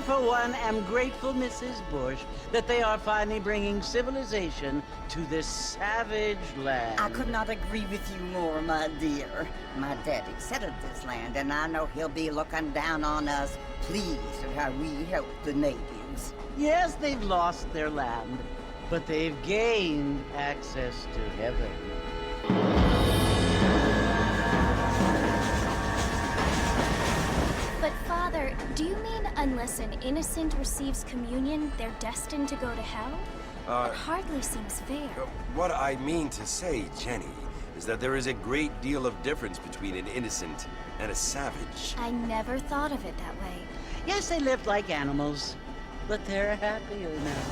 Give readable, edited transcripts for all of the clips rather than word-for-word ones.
for one, am grateful, Mrs. Bush, that they are finally bringing civilization to this savage land. I could not agree with you more, my dear. My daddy settled this land, and I know he'll be looking down on us, pleased at how we help the natives. Yes, they've lost their land, but they've gained access to heaven. But Father, do you mean unless an innocent receives communion, they're destined to go to hell? It hardly seems fair. What I mean to say, Jenny, is that there is a great deal of difference between an innocent and a savage. I never thought of it that way. Yes, they lived like animals, but they're happier now.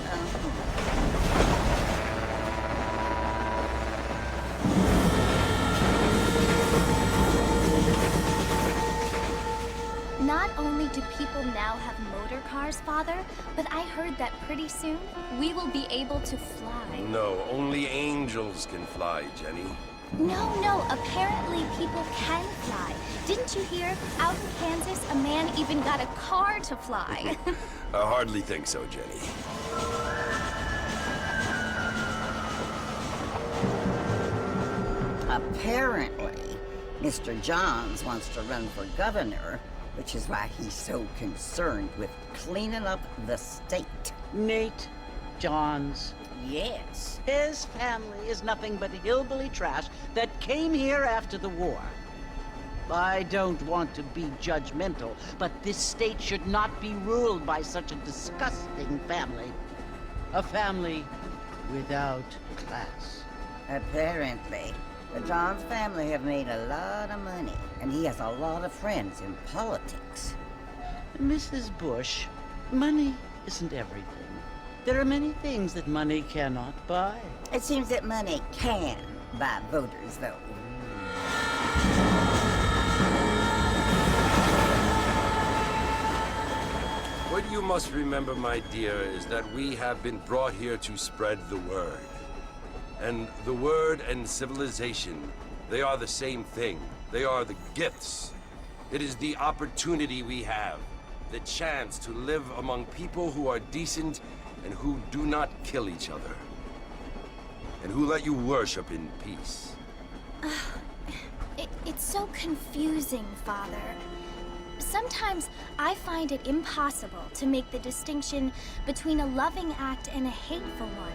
Not only do people now have motor cars, Father, but I heard that pretty soon we will be able to fly. No, only angels can fly, Jenny. No, apparently people can fly. Didn't you hear? Out in Kansas, a man even got a car to fly. I hardly think so, Jenny. Apparently, Mr. Johns wants to run for governor, which is why he's so concerned with cleaning up the state. Nate Johns. Yes. His family is nothing but hillbilly trash that came here after the war. I don't want to be judgmental, but this state should not be ruled by such a disgusting family. A family without class. Apparently, the Johns family have made a lot of money, and he has a lot of friends in politics. Mrs. Bush, money isn't everything. There are many things that money cannot buy. It seems that money can buy voters, though. What you must remember, my dear, is that we have been brought here to spread the word. And the word and civilization, they are the same thing. They are the gifts. It is the opportunity we have, the chance to live among people who are decent and who do not kill each other, and who let you worship in peace. It's so confusing, Father. Sometimes I find it impossible to make the distinction between a loving act and a hateful one.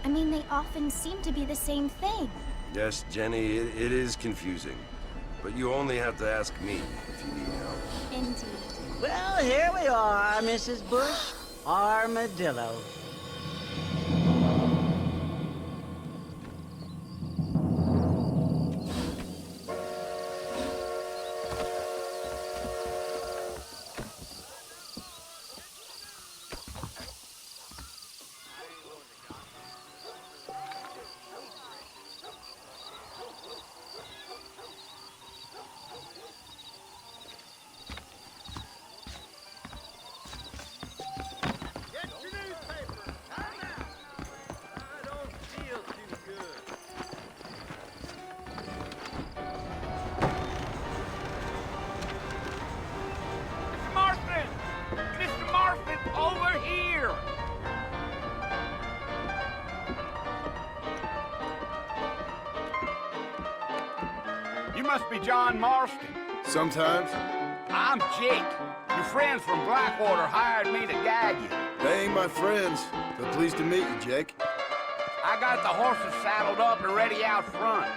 I mean, they often seem to be the same thing. Yes, Jenny, it is confusing. But you only have to ask me if you need help. Indeed. Well, here we are, Mrs. Bush. Armadillo. You must be John Marston. Sometimes. I'm Jake. Your friends from Blackwater hired me to guide you. They ain't my friends, but pleased to meet you, Jake. I got the horses saddled up and ready out front.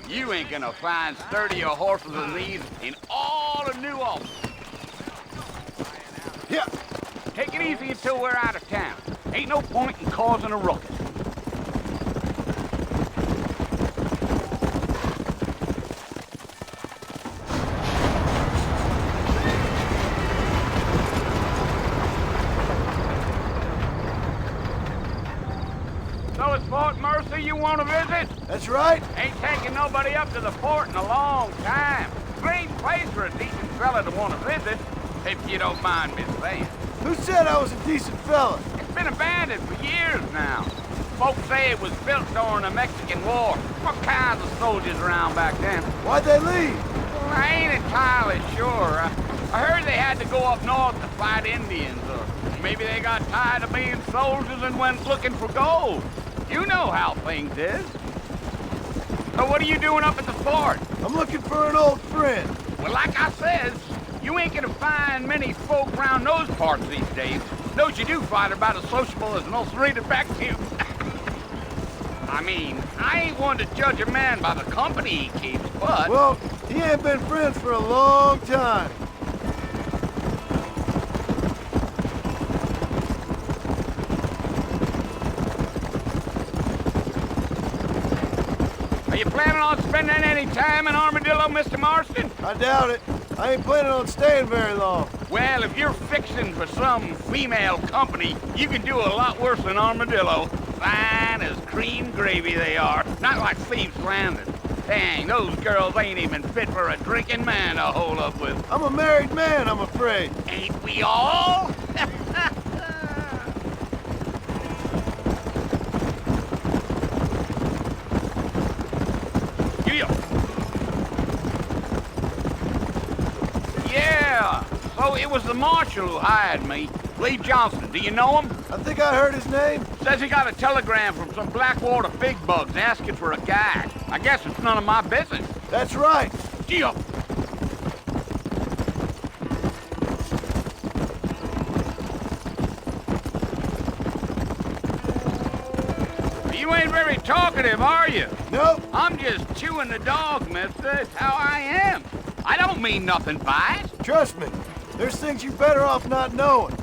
You ain't gonna find sturdier horses than these in all of New Orleans. Yeah. Take it easy until we're out of town. Ain't no point in causing a ruckus. So it's Fort Mercy you want to visit? That's right. Ain't taking nobody up to the fort in a long time. Great place for a decent fella to want to visit, if you don't mind me saying. Who said I was a decent fella? It's been abandoned for years now. Folks say it was built during the Mexican War. What kinds of soldiers around back then? Why'd they leave? Well, I ain't entirely sure. I heard they had to go up north to fight Indians, or maybe they got tired of being soldiers and went looking for gold. You know how things is. So what are you doing up at the fort? I'm looking for an old friend. Well, like I says, you ain't gonna find many folk around those parts these days. Those you do find are about as sociable as an ulcerated back tooth. I mean, I ain't one to judge a man by the company he keeps, but... Well, he ain't been friends for a long time. Are you planning on spending any time in Armadillo, Mr. Marston? I doubt it. I ain't planning on staying very long. Well, if you're fixing for some female company, you can do a lot worse than Armadillo. Fine as cream gravy they are, not like Thieves Landing. Dang, those girls ain't even fit for a drinking man to hole up with. I'm a married man, I'm afraid. Ain't we all? Yeah, so it was the marshal who hired me. Lee Johnson, do you know him? I think I heard his name. Says he got a telegram from some Blackwater big bugs asking for a guide. I guess it's none of my business. That's right. Gee-up. You ain't very talkative, are you? Nope. I'm just chewing the dog, mister. It's how I am. I don't mean nothing by it. Trust me. There's things you're better off not knowing.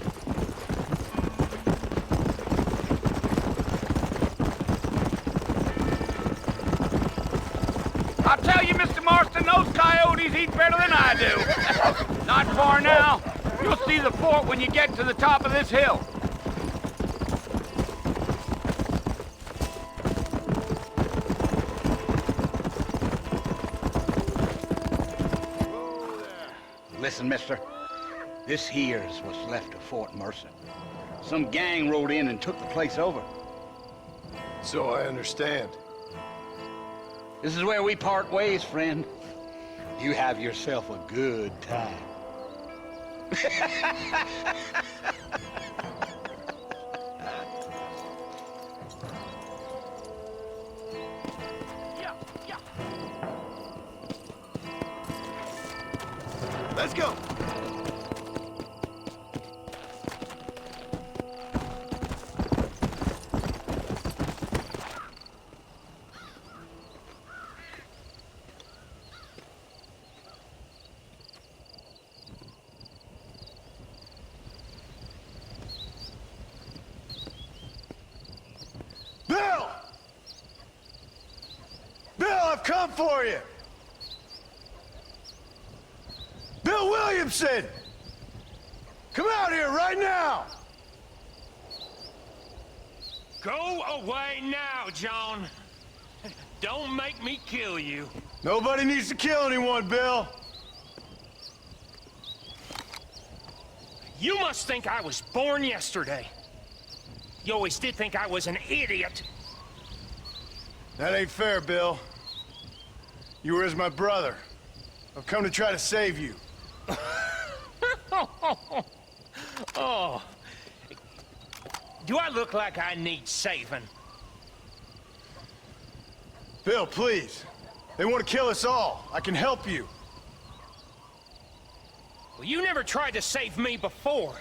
I'll tell you, Mr. Marston, those coyotes eat better than I do. Not far now. You'll see the fort when you get to the top of this hill. Listen, mister. This here's what's left of Fort Mercer. Some gang rode in and took the place over. So I understand. This is where we part ways, friend. You have yourself a good time. Let's go. Bill! Bill, I've come for you! Bill Williamson! Come out here right now! Go away now, John. Don't make me kill you. Nobody needs to kill anyone, Bill. You must think I was born yesterday. You always did think I was an idiot. That ain't fair, Bill. You were as my brother. I've come to try to save you. Oh. Do I look like I need saving? Bill, please. They want to kill us all. I can help you. Well, you never tried to save me before.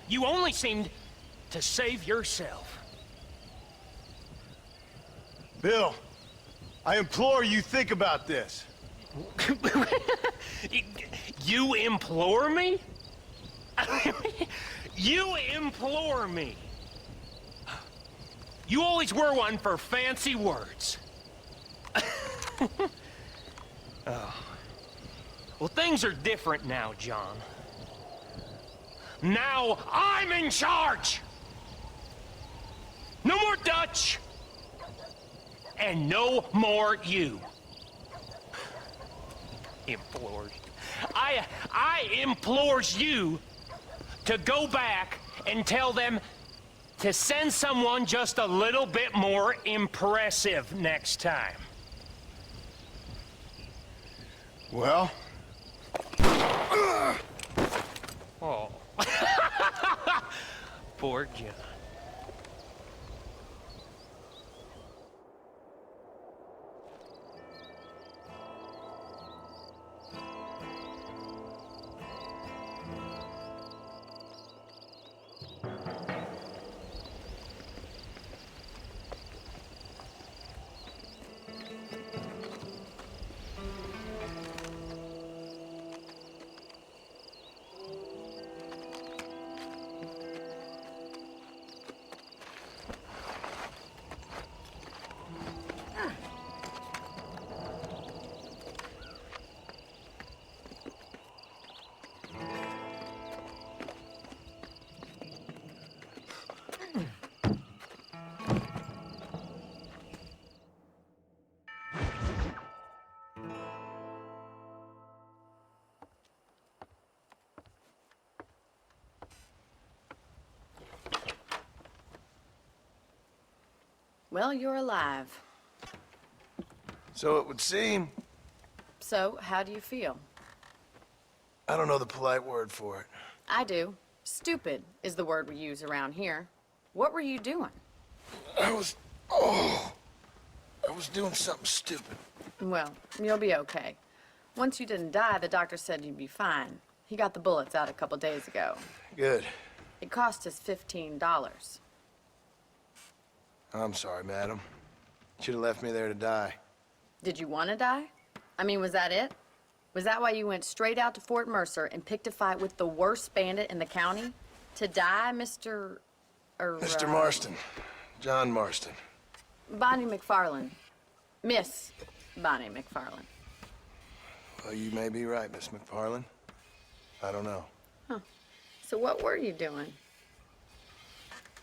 You only seemed to save yourself. Bill, I implore you think about this. You implore me? You implore me? You always were one for fancy words. Oh. Well, things are different now, John. Now I'm in charge! No more Dutch! and no more you. Implores. I implores you to go back and tell them to send someone just a little bit more impressive next time. Well? Oh. Poor John. Well, you're alive. So it would seem. So, how do you feel? I don't know the polite word for it. I do. Stupid is the word we use around here. What were you doing? I was doing something stupid. Well, you'll be okay. Once you didn't die, the doctor said you'd be fine. He got the bullets out a couple days ago. Good. It cost us $15. I'm sorry, madam. Should have left me there to die. Did you want to die? I mean, was that it? Was that why you went straight out to Fort Mercer and picked a fight with the worst bandit in the county? To die, Mr. Mr. Marston. John Marston. Bonnie McFarlane. Miss Bonnie McFarlane. Well, you may be right, Miss McFarlane. I don't know. Huh. So what were you doing?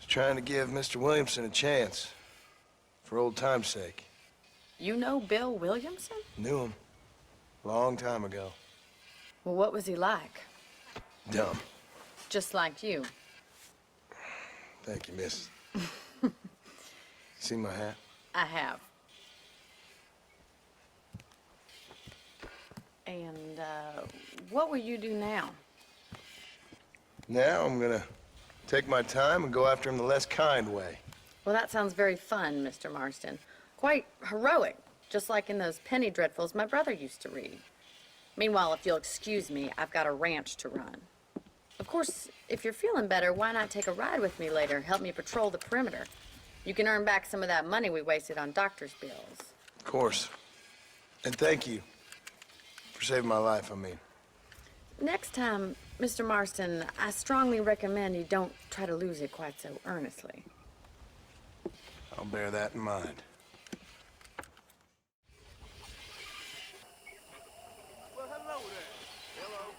Trying to give Mr. Williamson a chance. For old time's sake. You know Bill Williamson? Knew him. Long time ago. Well, what was he like? Dumb. Just like you. Thank you, miss. See my hat? I have. And, what will you do now? Now I'm gonna take my time and go after him the less kind way. Well, that sounds very fun, Mr. Marston. Quite heroic, just like in those penny dreadfuls my brother used to read. Meanwhile, if you'll excuse me, I've got a ranch to run. Of course, if you're feeling better, why not take a ride with me later? Help me patrol the perimeter. You can earn back some of that money we wasted on doctor's bills. Of course. And thank you for saving my life, I mean. Next time, Mr. Marston, I strongly recommend you don't try to lose it quite so earnestly. I'll bear that in mind. Well, hello there. Hello.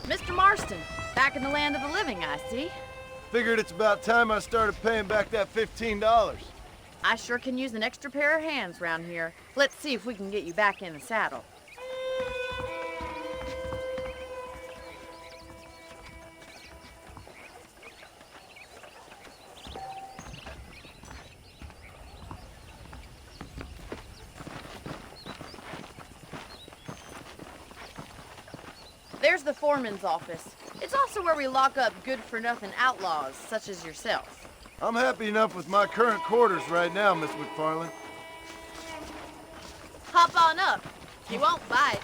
Mr. Marston, back in the land of the living, I see. Figured it's about time I started paying back that $15. I sure can use an extra pair of hands round here. Let's see if we can get you back in the saddle. There's the foreman's office. It's also where we lock up good-for-nothing outlaws, such as yourself. I'm happy enough with my current quarters right now, Miss McFarlane. Hop on up. You won't bite.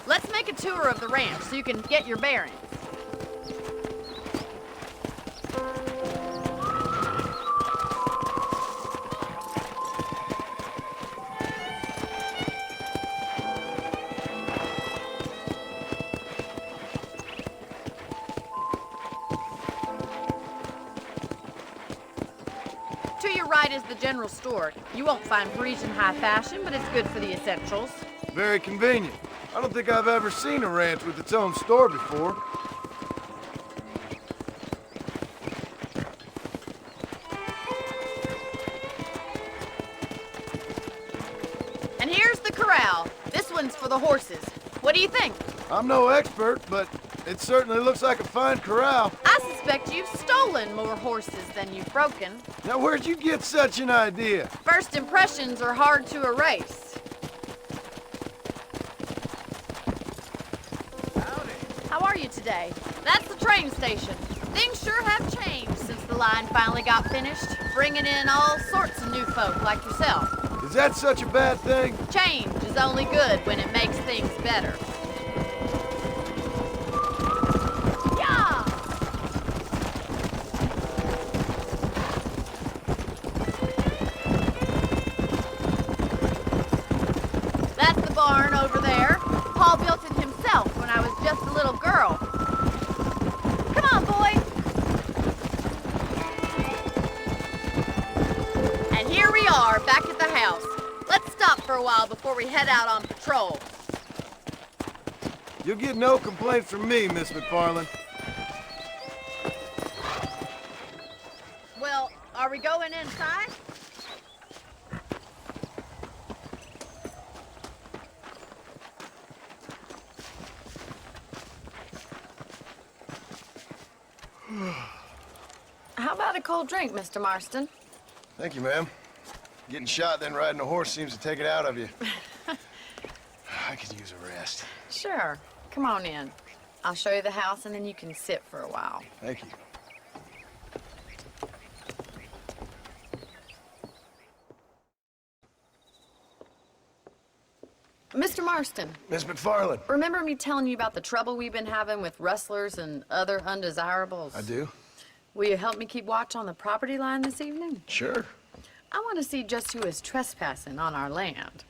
Let's make a tour of the ranch so you can get your bearings. To your right is the general store. You won't find Parisian high fashion, but it's good for the essentials. Very convenient. I don't think I've ever seen a ranch with its own store before. And here's the corral. This one's for the horses. What do you think? I'm no expert, but it certainly looks like a fine corral. I suspect you've stolen more horses than you've broken. Now, where'd you get such an idea? First impressions are hard to erase. Howdy. How are you today? That's the train station. Things sure have changed since the line finally got finished, bringing in all sorts of new folk like yourself. Is that such a bad thing? Change is only good when it makes things better. Yeah! That's the barn over there. Paul built it himself when I was just a little girl. Come on, boy. And here we are, back at the house. Let's stop for a while before we head out on patrol. You'll get no complaints from me, Miss McFarland. Well, are we going inside? How about a cold drink, Mr. Marston? Thank you, ma'am. Getting shot, then riding a horse seems to take it out of you. I could use a rest. Sure. Come on in. I'll show you the house, and then you can sit for a while. Thank you. Mr. Marston, Miss McFarland. remember me telling you about the trouble we've been having with rustlers and other undesirables? I do? Will you help me keep watch on the property line this evening? Sure. I want to see just who is trespassing on our land.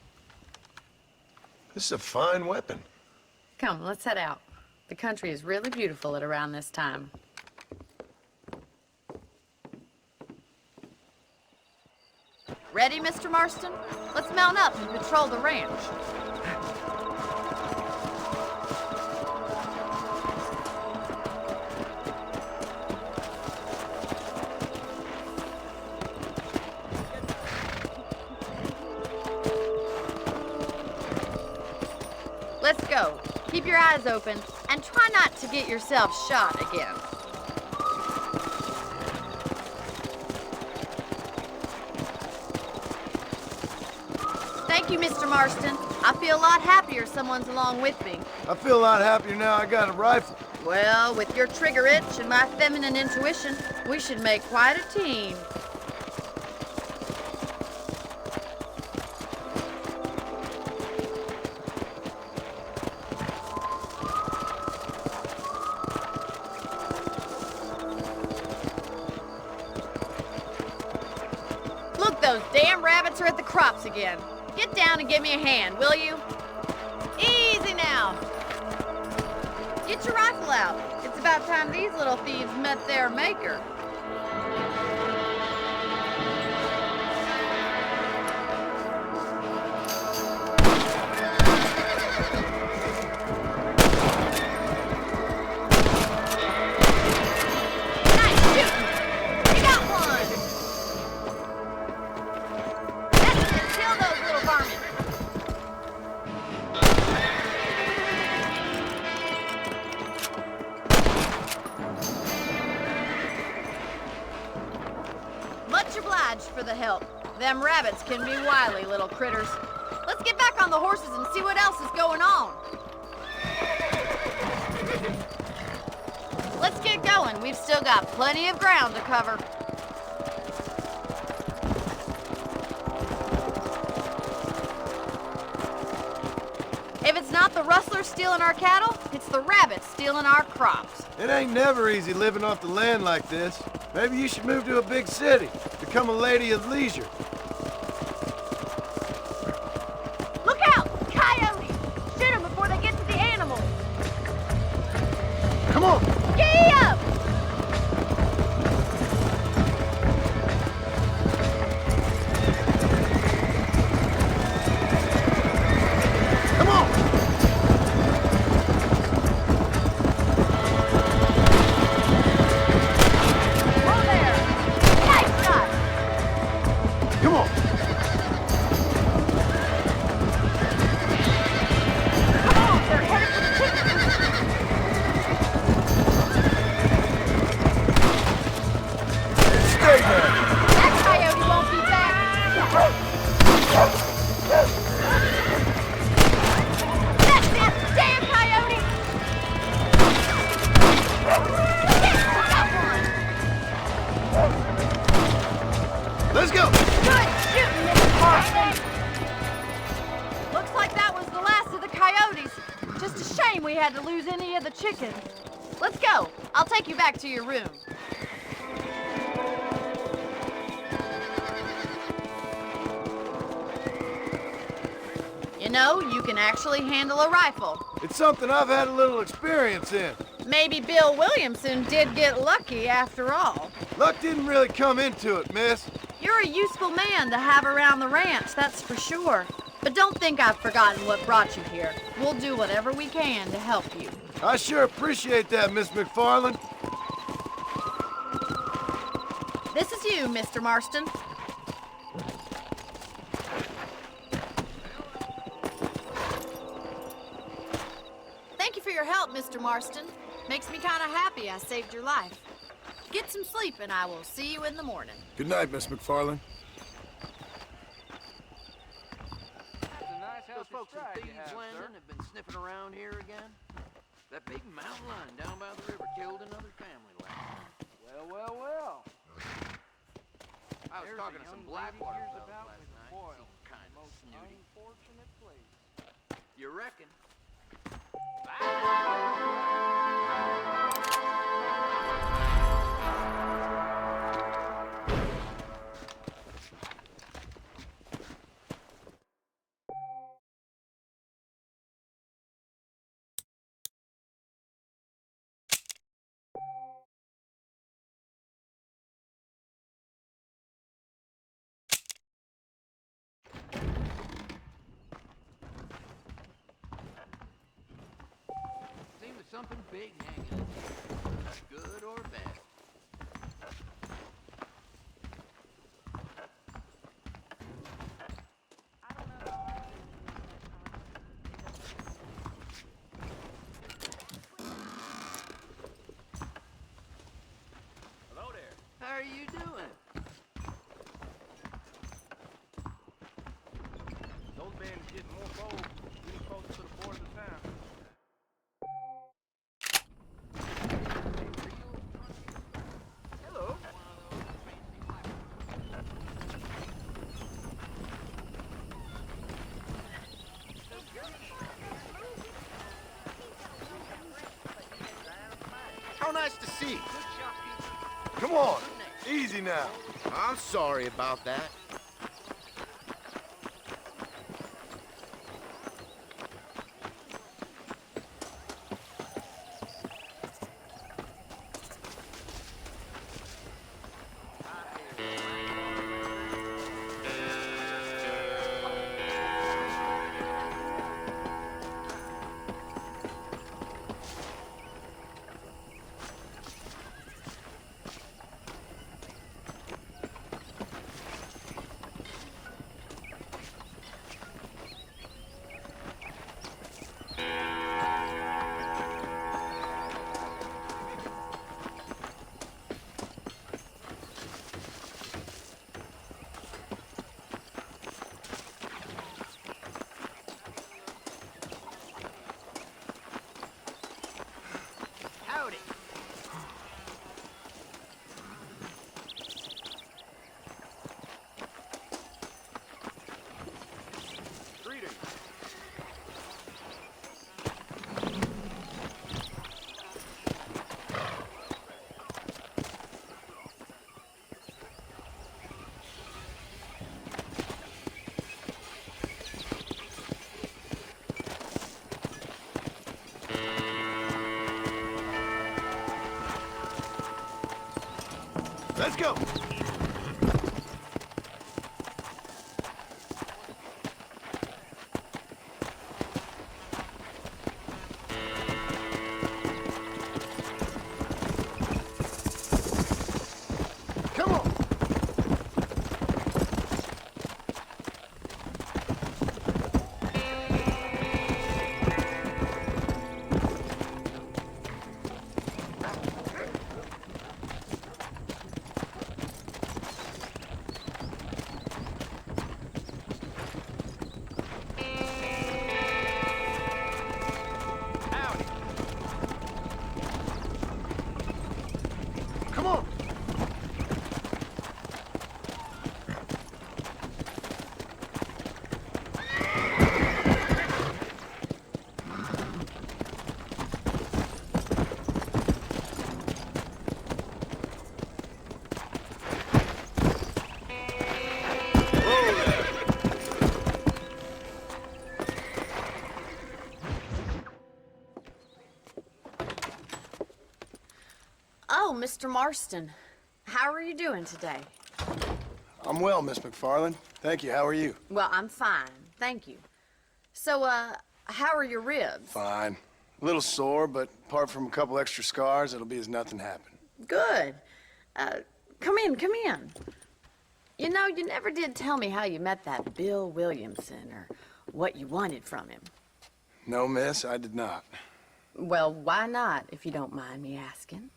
This is a fine weapon. Come, let's head out. The country is really beautiful at around this time. Ready, Mr. Marston? Let's mount up and patrol the ranch. Let's go. Keep your eyes open and try not to get yourself shot again. Thank you, Mr. Marston. I feel a lot happier someone's along with me. I feel a lot happier now I got a rifle. Well, with your trigger itch and my feminine intuition, we should make quite a team. Look, those damn rabbits are at the crops again. Get down and give me a hand, will you? Easy now. Get your rifle out. It's about time these little thieves met their maker. Nice shooting. You got one. That's it. Kill those little varmints. Much obliged for the help. Them rabbits can be wily little critters. Let's get back on the horses and see what else is going on. Let's get going. We've still got plenty of ground to cover. If it's not the rustlers stealing our cattle, it's the rabbits stealing our crops. It ain't never easy living off the land like this. Maybe you should move to a big city, become a lady of leisure. Look out! Coyotes! Shoot them before they get to the animals. Come on! Gee up! Let's go! Good shooting, Mr. Marston! Looks like that was the last of the coyotes. Just a shame we had to lose any of the chickens. Let's go. I'll take you back to your room. You know, you can actually handle a rifle. It's something I've had a little experience in. Maybe Bill Williamson did get lucky after all. Luck didn't really come into it, miss. You're a useful man to have around the ranch, that's for sure. But don't think I've forgotten what brought you here. We'll do whatever we can to help you. I sure appreciate that, Miss McFarland. This is you, Mr. Marston. Thank you for your help, Mr. Marston. Makes me kind of happy I saved your life. Get some sleep and I will see you in the morning. Good night, Miss McFarland. Those folks in Thieves' Landing have been sniffing around here again. That big mountain lion down by the river killed another family last night. Well. I was talking to some Blackwater fellas last night. Seemed kind of snooty. Unfortunate place. You reckon? Seems there's something big hanging in here, good or bad. Hello there. How are you doing? Those bandits getting more bold, getting closer to the border of the town. Hello. How nice to see you. Come on, easy now. I'm sorry about that. Howdy. Greetings. Let's go. Come on. Mr. Marston. How are you doing today? I'm well, Miss McFarland. Thank you. How are you? Well, I'm fine, thank you. So, how are your ribs? Fine. A little sore, but apart from a couple extra scars, it'll be as nothing happened. Good. Come in, come in. You know, you never did tell me how you met that Bill Williamson or what you wanted from him. No, miss, I did not. Well, why not, if you don't mind me asking?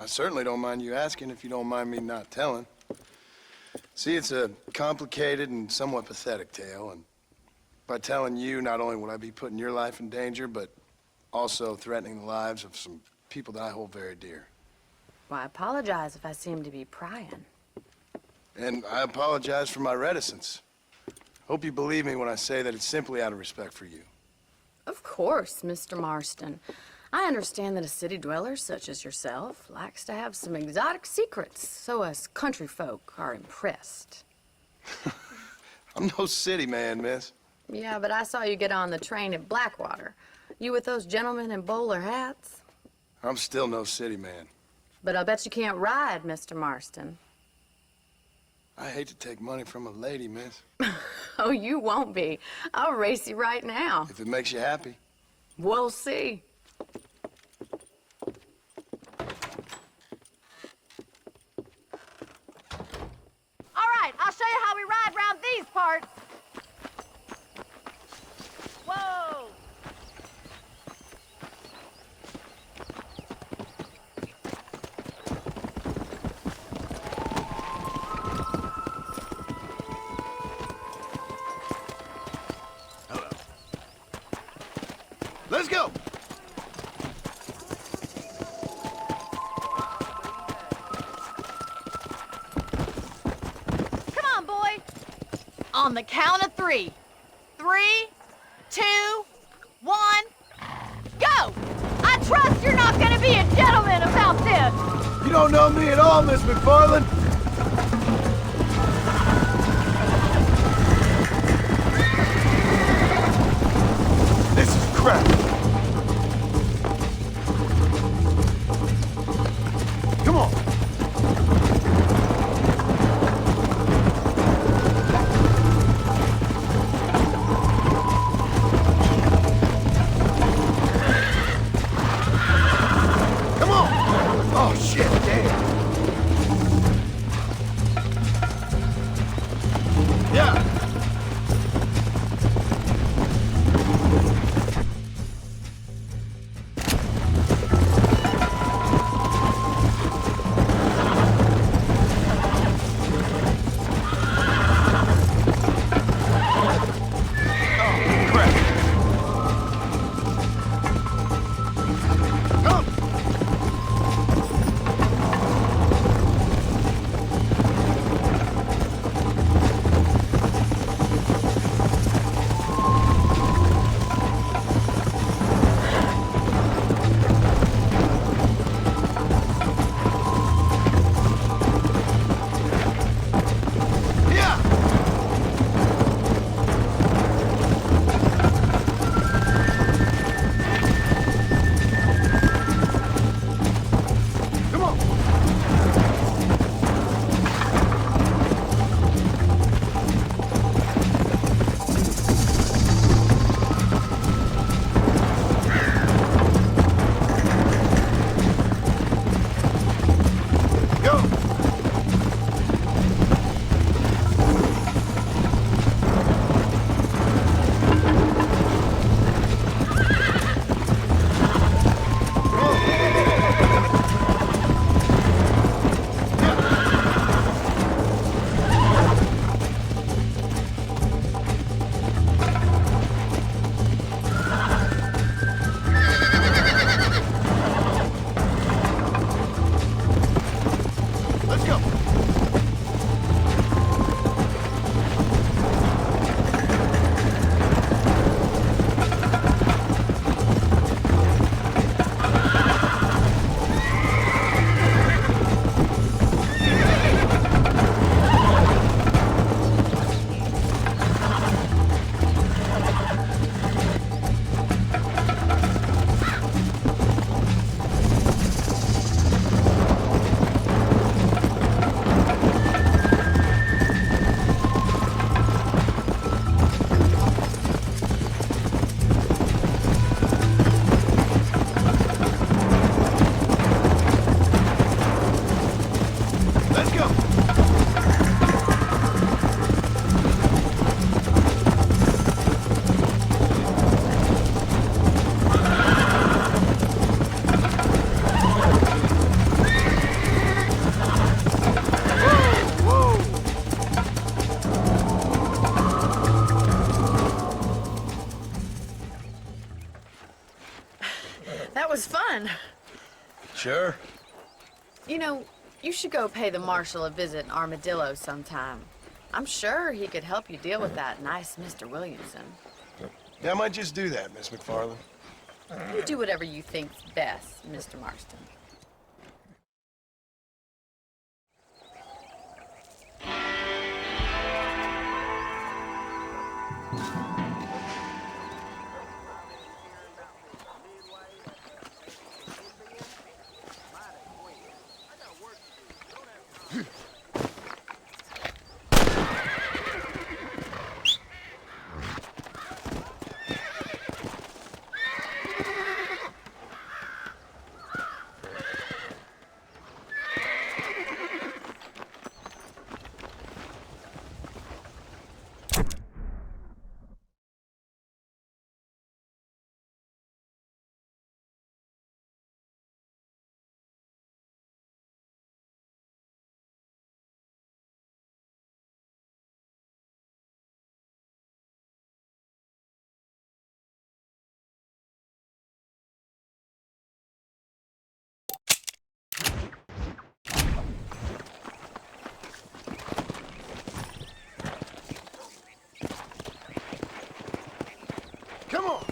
I certainly don't mind you asking if you don't mind me not telling. See, it's a complicated and somewhat pathetic tale, and by telling you, not only would I be putting your life in danger, but also threatening the lives of some people that I hold very dear. Well, I apologize if I seem to be prying. And I apologize for my reticence. Hope you believe me when I say that it's simply out of respect for you. Of course, Mr. Marston. I understand that a city dweller such as yourself likes to have some exotic secrets, so us country folk are impressed. I'm no city man, miss. Yeah, but I saw you get on the train at Blackwater. You with those gentlemen in bowler hats? I'm still no city man. But I'll bet you can't ride, Mr. Marston. I hate to take money from a lady, miss. Oh, you won't be. I'll race you right now. If it makes you happy. We'll see. All right, I'll show you how we ride around these parts. Whoa! Let's go! Come on, boy. On the count of 3. 3, 2, 1, go! I trust you're not gonna be a gentleman about this. You don't know me at all, Miss McFarland. This is crap. Come on. Come on. Oh, shit, damn. fun. Sure. You know, you should go pay the marshal a visit in Armadillo sometime. I'm sure he could help you deal with that nice Mr. Williamson. Yeah, I might just do that, Miss McFarland. You do whatever you think's best, Mr. Marston. Come on!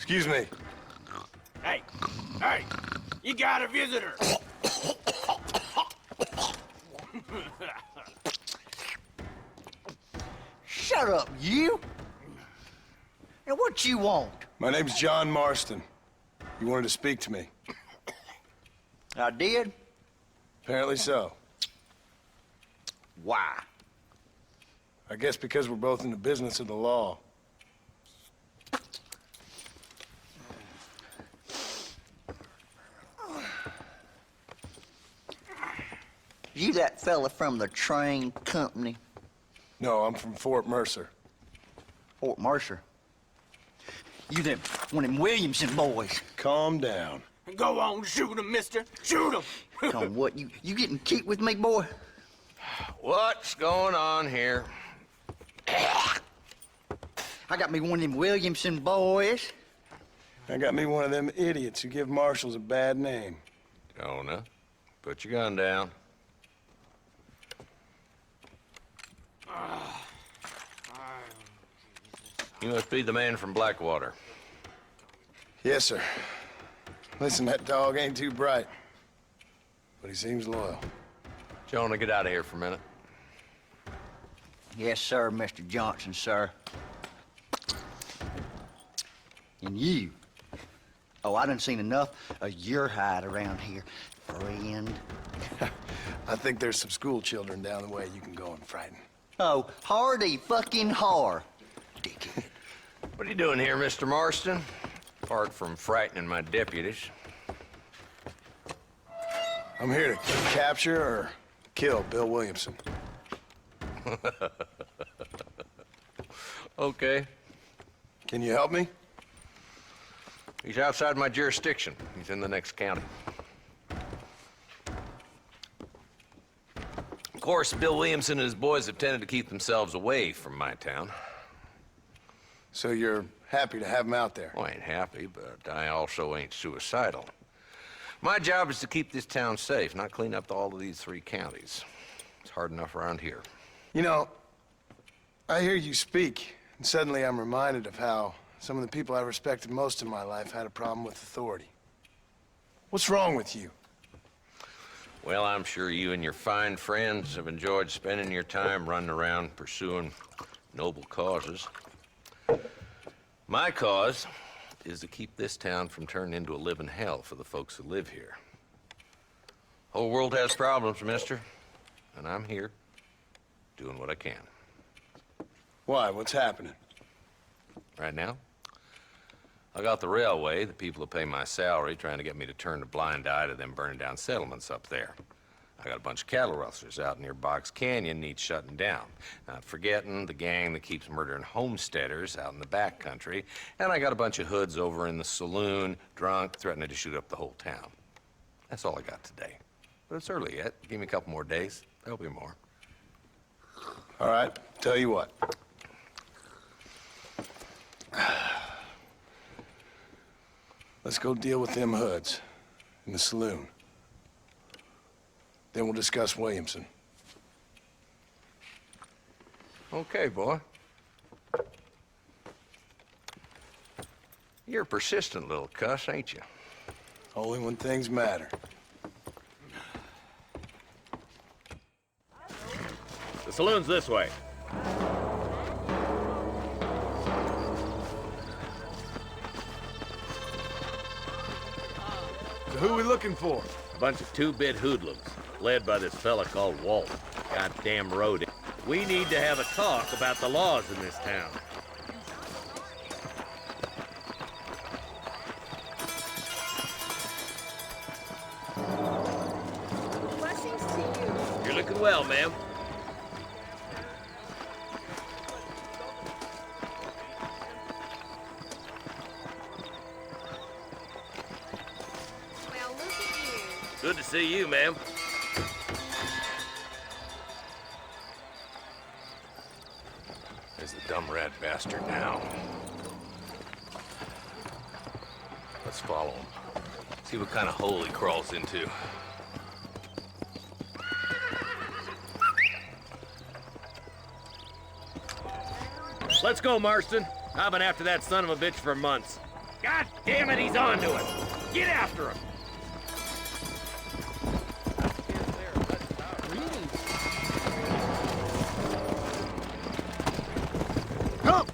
Excuse me. Hey, hey, you got a visitor. Shut up, you! And what you want? My name's John Marston. You wanted to speak to me. I did? Apparently so. Why? I guess because we're both in the business of the law. You that fella from the train company? No, I'm from Fort Mercer. Fort Mercer? You them, one of them Williamson boys. Calm down. Go on, shoot him, mister. Shoot him. On what, you getting cute with me, boy? What's going on here? I got me one of them Williamson boys. I got me one of them idiots who give marshals a bad name. Jonah, put your gun down. You must be the man from Blackwater. Yes, sir. Listen, that dog ain't too bright, but he seems loyal. Jonah, get out of here for a minute. Yes, sir, Mr. Johnson, sir. And you. Oh, I done seen enough of your hide around here, friend. I think there's some school children down the way you can go and frighten. Oh, hardy fucking har. Dickhead. What are you doing here, Mr. Marston? Apart from frightening my deputies. I'm here to capture or kill Bill Williamson. Okay. Can you help me? He's outside my jurisdiction. He's in the next county. Of course, Bill Williamson and his boys have tended to keep themselves away from my town. So you're happy to have him out there? Well, I ain't happy, but I also ain't suicidal. My job is to keep this town safe, not clean up all of these 3 counties. It's hard enough around here. You know, I hear you speak, and suddenly I'm reminded of how some of the people I respected most in my life had a problem with authority. What's wrong with you? Well, I'm sure you and your fine friends have enjoyed spending your time running around pursuing noble causes. My cause is to keep this town from turning into a living hell for the folks who live here. Whole world has problems, mister, and I'm here doing what I can. Why? What's happening? Right now, I got the railway, the people who pay my salary, trying to get me to turn a blind eye to them burning down settlements up there. I got a bunch of cattle rustlers out near Box Canyon needs shutting down. Not forgetting the gang that keeps murdering homesteaders out in the back country. And I got a bunch of hoods over in the saloon, drunk, threatening to shoot up the whole town. That's all I got today. But it's early yet. Give me a couple more days. There'll be more. All right, tell you what. Let's go deal with them hoods in the saloon. Then we'll discuss Williamson. Okay, boy. You're a persistent little cuss, ain't you? Only when things matter. The saloon's this way. So who are we looking for? A bunch of 2-bit hoodlums, led by this fella called Walt. Goddamn roadie. We need to have a talk about the laws in this town. Blessings to you. You're looking well, ma'am. Well, look at you. Good to see you, ma'am. There's the dumb rat bastard now. Let's follow him. See what kind of hole he crawls into. Let's go, Marston. I've been after that son of a bitch for months. God damn it, he's on to us. Get after him. Come!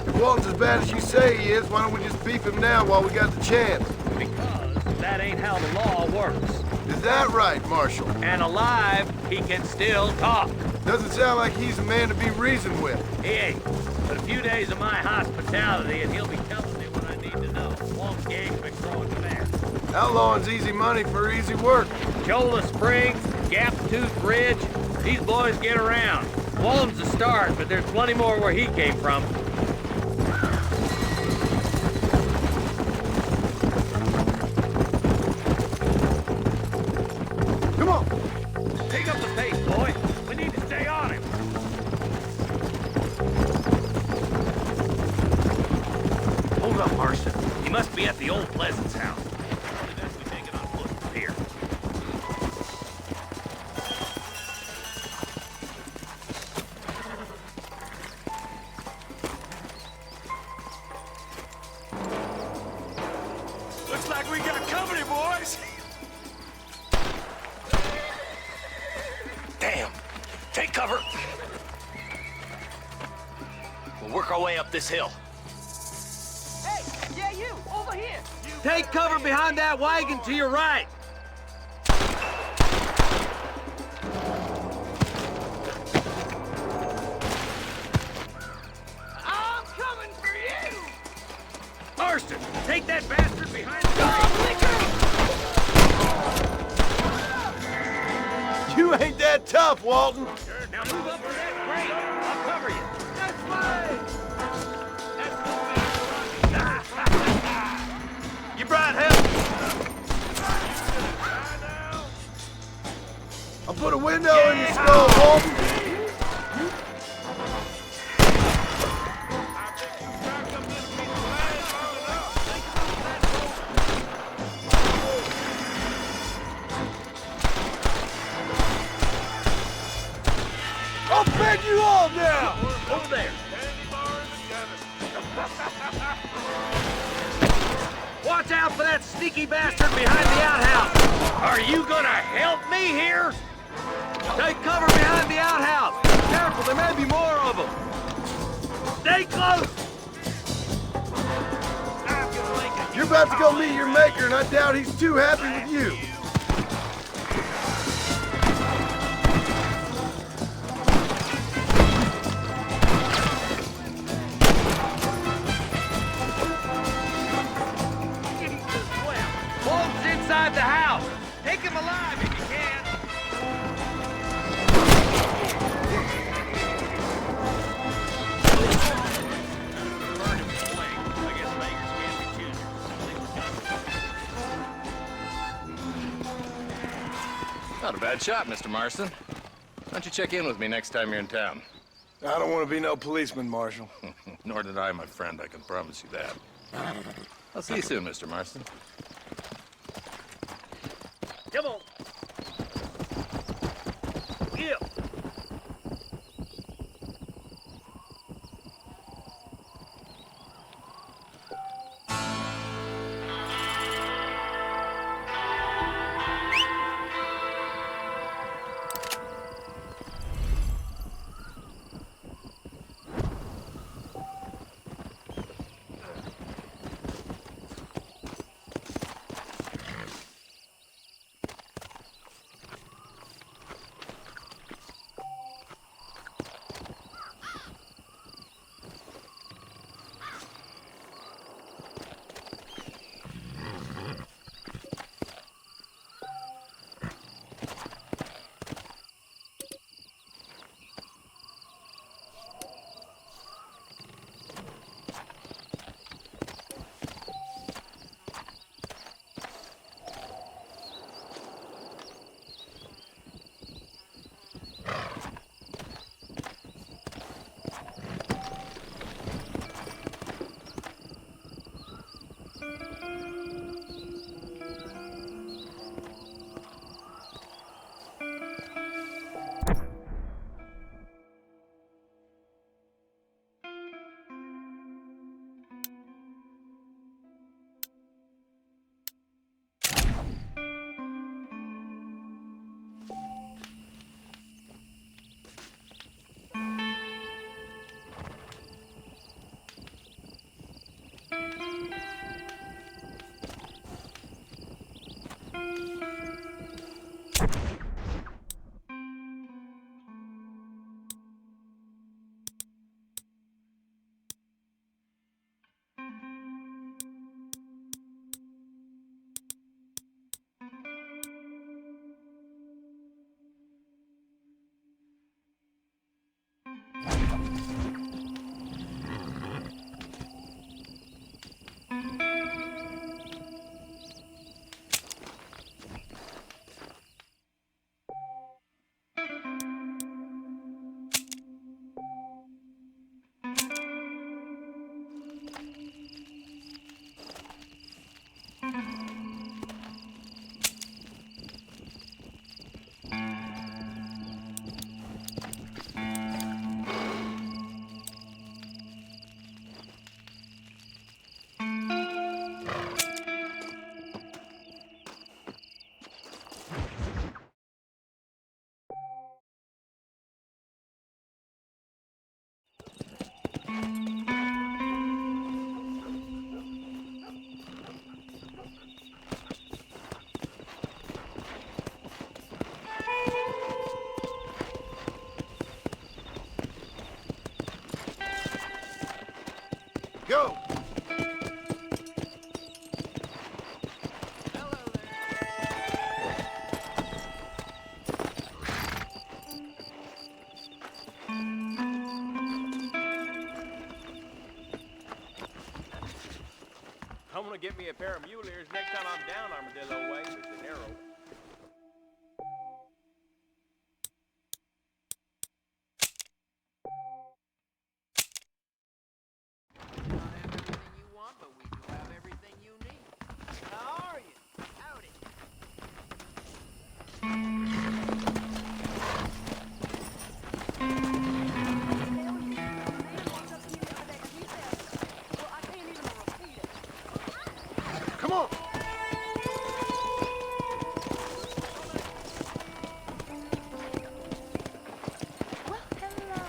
If Walton's as bad as you say he is, why don't we just beef him now while we got the chance? Because that ain't how the law works. Is that right, Marshal? And alive, he can still talk. Doesn't sound like he's a man to be reasoned with. He ain't. But a few days of my hospitality and he'll be telling me what I need to know. Walt's gang's been growing fast. Outlawing's easy money for easy work. Cholla Springs, Gap Tooth Ridge, these boys get around. Walton's a start, but there's plenty more where he came from. Come on! Pick up the pace, boy. We need to stay on him. Hold up, Marston. He must be at the old Pleasance house. Probably best we take it on foot from here. guys. Damn. Take cover. We'll work our way up this hill. Hey, yeah, you, over here. Take cover behind that wagon to your right. I'm coming for you. Marston, take that bastard behind the You ain't that tough, Walton. Now move up to that crate. I'll cover you. That's way. You brought help. I'll put a window in your skull, Walton. I'll bed you all now! Over there. Watch out for that sneaky bastard behind the outhouse. Are you gonna help me here? Take cover behind the outhouse. Careful, there may be more of them. Stay close. You're about to go meet your maker, and I doubt he's too happy with you. Bolt's inside the house. Take him alive if you can. Not a bad shot, Mr. Marston. Why don't you check in with me next time you're in town? I don't want to be no policeman, Marshal. Nor did I, my friend. I can promise you that. I'll see you soon, Mr. Marston. Come on. Yeah. Go! I'm gonna get me a pair of mule ears next time I'm down Armadillo Way, Mr. Nero. Not everything you want, but we do have everything you need. How are you? Howdy. Come on! Well, hello.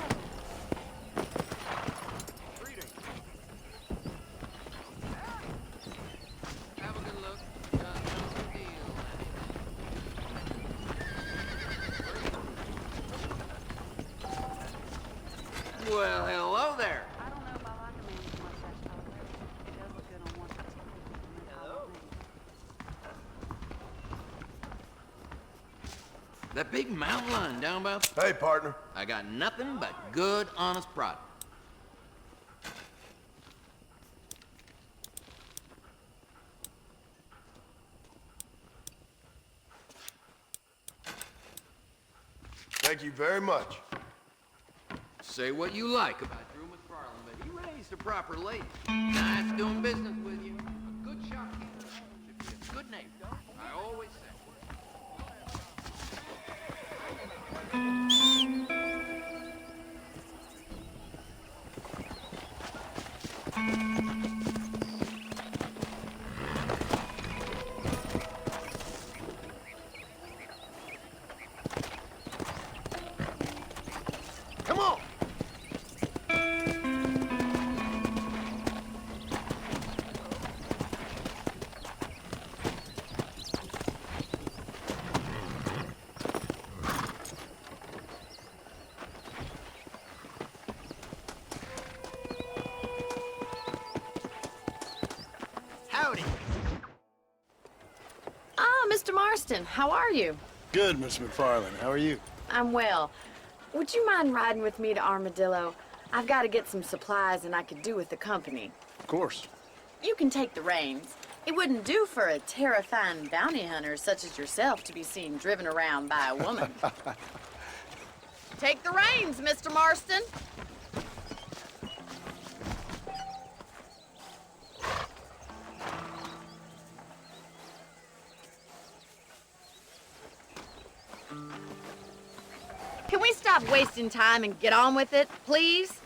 Have a good look. Just no deal. Well, hello there. I don't know if I like a man with a mustache, Tyler. It does look good on one particular. Hello. That big mountain lion down by... Hey, partner. I got nothing but good, honest product. Thank you very much. Say what you like about Drew McFarland, but he raised a proper lady. Nice doing business with you. A good shopkeeper should be a good neighbor. I always say. Come on! Howdy. Ah, Mr. Marston, how are you? Good, Miss McFarland. How are you? I'm well. Would you mind riding with me to Armadillo? I've got to get some supplies and I could do with the company. Of course. You can take the reins. It wouldn't do for a terrifying bounty hunter such as yourself to be seen driven around by a woman. Take the reins, Mr. Marston. Can we stop wasting time and get on with it, please?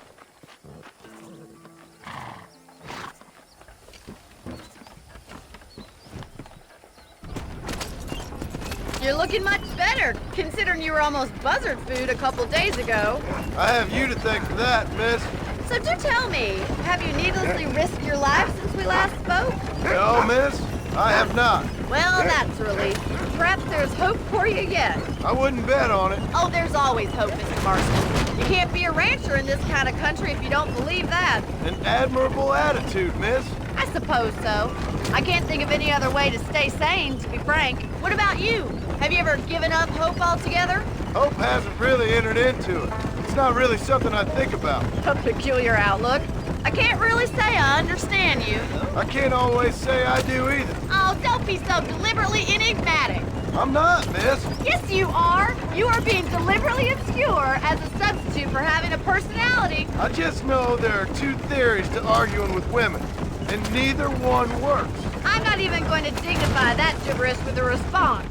You're looking much better, considering you were almost buzzard food a couple days ago. I have you to thank for that, miss. So do tell me, have you needlessly risked your life since we last spoke? No, miss, I have not. Well, that's a relief. Perhaps there's hope for you yet. I wouldn't bet on it. Oh, there's always hope, Mr. Marston. You can't be a rancher in this kind of country if you don't believe that. An admirable attitude, miss. I suppose so. I can't think of any other way to stay sane, to be frank. What about you? Have you ever given up hope altogether? Hope hasn't really entered into it. It's not really something I think about. A peculiar outlook. I can't really say I understand you. I can't always say I do either. Oh, don't be so deliberately enigmatic. I'm not, miss. Yes, you are. You are being deliberately obscure as a substitute for having a personality. I just know there are two theories to arguing with women, and neither one works. I'm not even going to dignify that gibberish with a response.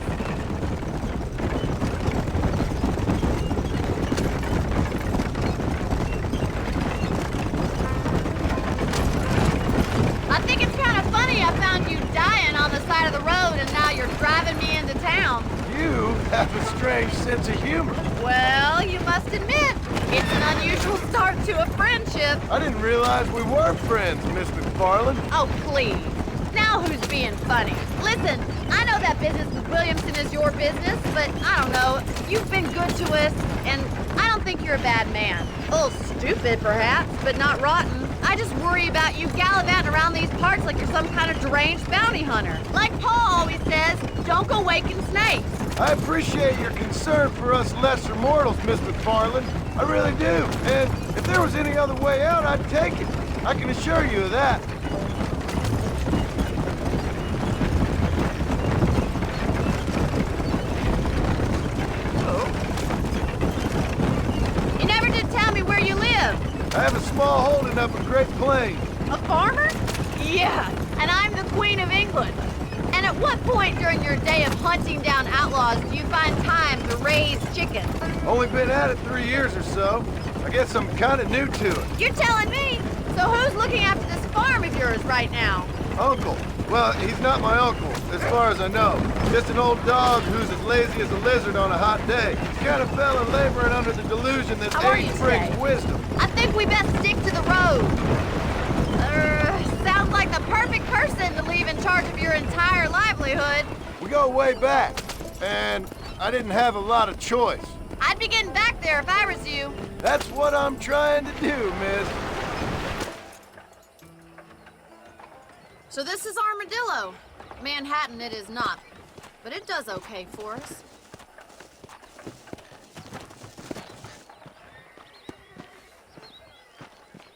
I think it's kind of funny I found you dying on the side of the road and now you're driving me into town. You have a strange sense of humor. Well, you must admit, it's an unusual start to a friendship. I didn't realize we were friends, Miss McFarland. Oh, please. Now who's being funny? Listen, I know that business with Williamson is your business, but I don't know. You've been good to us, and I don't think you're a bad man. A little stupid, perhaps, but not rotten. I I just worry about you gallivanting around these parts like you're some kind of deranged bounty hunter. Like Paul always says, don't go waking snakes. I appreciate your concern for us lesser mortals, Miss McFarland. I really do. And if there was any other way out, I'd take it. I can assure you of that. You never did tell me where you live. I have a small holding up in Great Plains. A farmer? Yeah, and I'm the Queen of England. And at what point during your day of hunting down outlaws do you find time to raise chickens? Only been at it 3 years or so. I guess I'm kind of new to it. You're telling me? So who's looking after this farm of yours right now? Uncle. Well, he's not my uncle, as far as I know. Just an old dog who's as lazy as a lizard on a hot day. He's kind of fella laboring under the delusion that How are age you brings today? wisdom. I think we best stick to the road. Sounds like the perfect person to leave in charge of your entire livelihood. We go way back, and I didn't have a lot of choice. I'd be getting back there if I was you. That's what I'm trying to do, miss. So this is Armadillo. Manhattan it is not, but it does okay for us.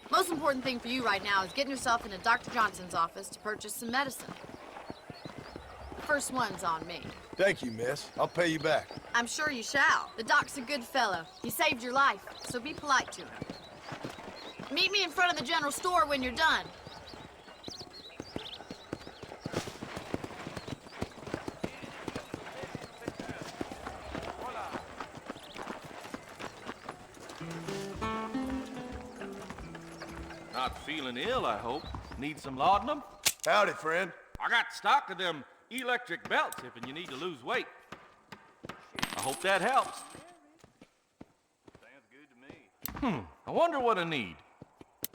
Most important thing for you right now is getting yourself into Dr. Johnson's office to purchase some medicine. The first one's on me. Thank you, miss. I'll pay you back. I'm sure you shall. The doc's a good fellow. He saved your life, so be polite to him. Meet me in front of the general store when you're done. Not feeling ill, I hope. Need some laudanum? Howdy, friend. I got stock of them electric belts if you need to lose weight. I hope that helps. Sounds good to me. I wonder what I need.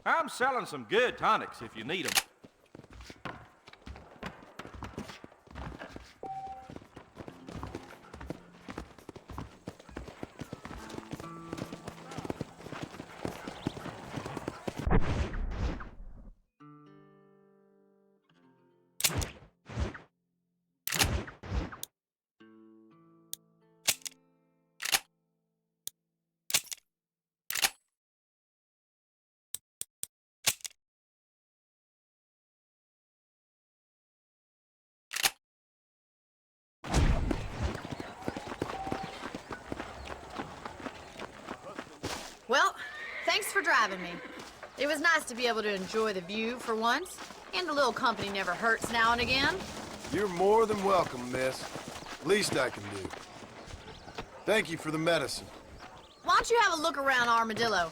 I'm selling some good tonics if you need them. Well, thanks for driving me. It was nice to be able to enjoy the view for once, and a little company never hurts now and again. You're more than welcome, miss. Least I can do. Thank you for the medicine. Why don't you have a look around Armadillo?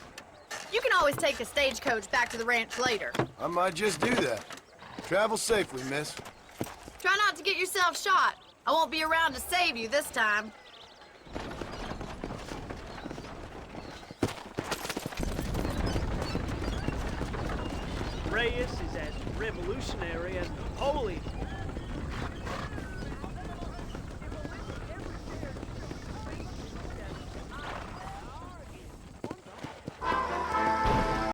You can always take a stagecoach back to the ranch later. I might just do that. Travel safely, miss. Try not to get yourself shot. I won't be around to save you this time. Reyes is as revolutionary as Napoleon.